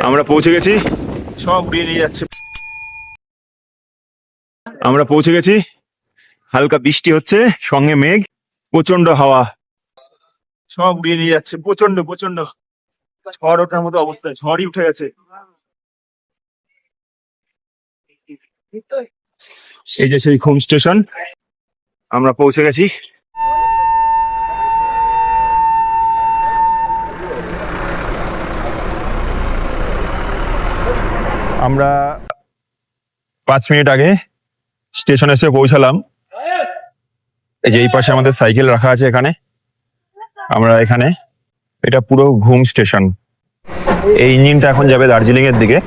আমরা পৌঁছে গেছি, সব উড়িয়ে নিয়ে যাচ্ছে। আমরা পৌঁছে গেছি, হালকা বৃষ্টি হচ্ছে, সঙ্গে মেঘ, প্রচন্ড হাওয়া, সব উড়িয়ে নিয়ে যাচ্ছে। প্রচন্ড প্রচন্ড ঝড় ওঠার মতো অবস্থা, ঝড়ই উঠে গেছে। এই যে সেই হোম স্টেশন, আমরা পৌঁছে গেছি। আমরা 5 মিনিট আগে স্টেশনে এসে পৌঁছালাম। এই যে এই পাশে আমাদের সাইকেল রাখা আছে, এখানে আমরা এখানে, এটা পুরো ঘুম স্টেশন। এই ইঞ্জিনটা এখন যাবে দার্জিলিং এর দিকে।